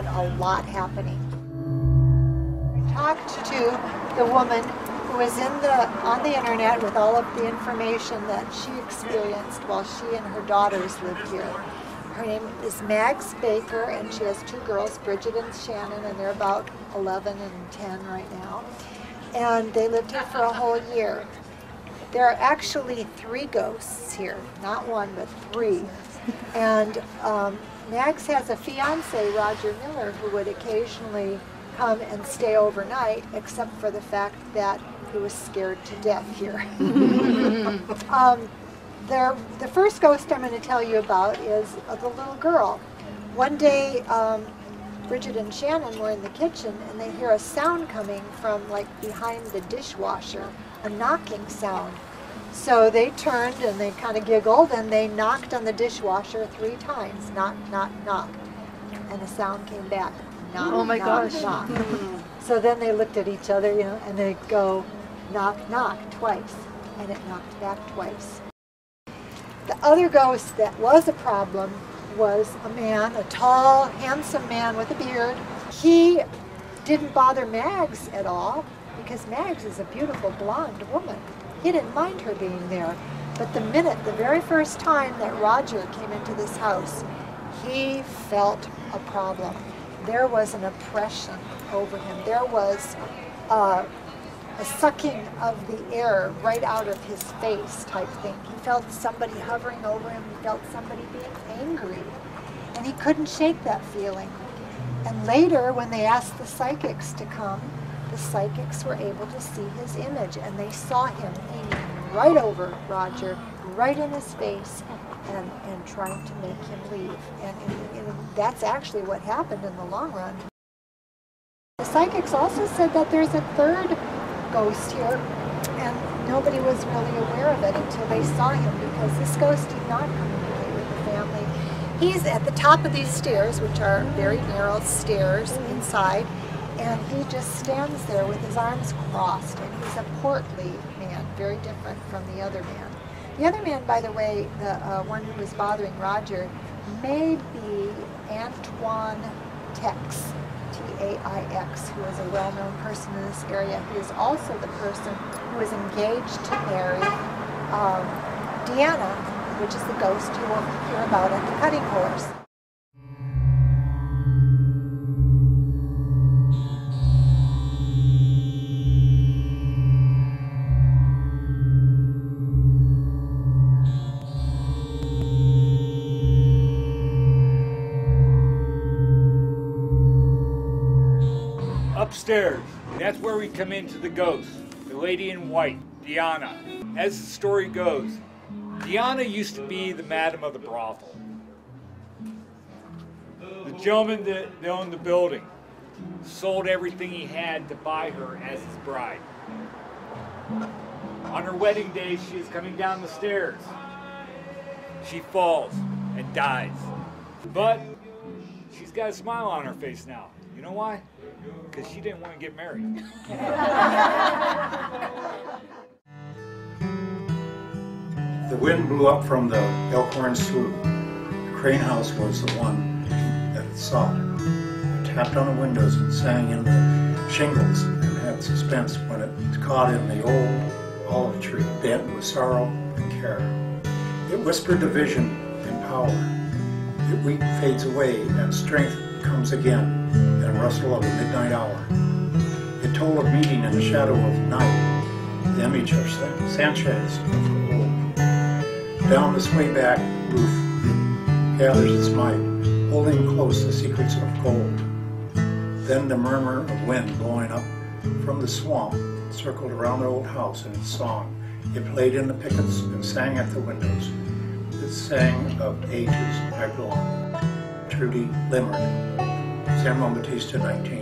had a lot happening. I talked to the woman who was on the internet with all of the information that she experienced while she and her daughters lived here. Her name is Mags Baker, and she has 2 girls, Bridget and Shannon, and they're about 11 and 10 right now. And they lived here for a whole year. There are actually 3 ghosts here, not 1, but 3. And Mags has a fiance, Roger Miller, who would occasionally come and stay overnight, except for the fact that he was scared to death here. The first ghost I'm going to tell you about is the little girl. One day, Bridget and Shannon were in the kitchen, and they hear a sound coming from like behind the dishwasher, a knocking sound. So they turned and they kind of giggled, and they knocked on the dishwasher 3 times. Knock, knock, knock. And the sound came back. Knock, oh my knock, gosh. knock. So then they looked at each other, you know, and they go, knock, knock, twice. And it knocked back twice. The other ghost that was a problem was a man, a tall, handsome man with a beard. He didn't bother Mags at all, because Mags is a beautiful blonde woman. He didn't mind her being there. But the very first time that Roger came into this house, he felt a problem. There was an oppression over him. There was a sucking of the air right out of his face type thing. He felt somebody hovering over him. He felt somebody being angry. And he couldn't shake that feeling. And later, when they asked the psychics to come, the psychics were able to see his image, and they saw him hanging right over Roger, right in his face, and trying to make him leave. And that's actually what happened in the long run. The psychics also said that there's a 3rd ghost here, and nobody was really aware of it until they saw him, because this ghost did not communicate with the family. He's at the top of these stairs, which are very narrow stairs inside, and he just stands there with his arms crossed, and he's a portly man, very different from the other man. The other man, by the way, the one who was bothering Roger, may be Antoine Tex, T-A-I-X, who is a well-known person in this area. He is also the person who is engaged to marry Deanna, which is the ghost you will hear about at the cutting horse. Upstairs, that's where we come into the ghost, the lady in white, Deanna. As the story goes, Deanna used to be the madam of the brothel. The gentleman that owned the building sold everything he had to buy her as his bride. On her wedding day, she is coming down the stairs. She falls and dies. But she's got a smile on her face now. You know why? Because she didn't want to get married. The wind blew up from the Elkhorn Slough. The Crane House was the one that it sought. It tapped on the windows and sang in the shingles and had suspense when it caught in the old olive tree, bent with sorrow and care. It whispered division and power. It weak fades away and strength comes again, and rustle of the midnight hour. It told of meeting in the shadow of night, the image of Sanchez of old. Down the sway back roof gathers its might, holding close the secrets of gold. Then the murmur of wind blowing up from the swamp circled around the old house in its song. It played in the pickets and sang at the windows. It sang of ages I belong. Trudy Limerick, Juan Bautista, 19.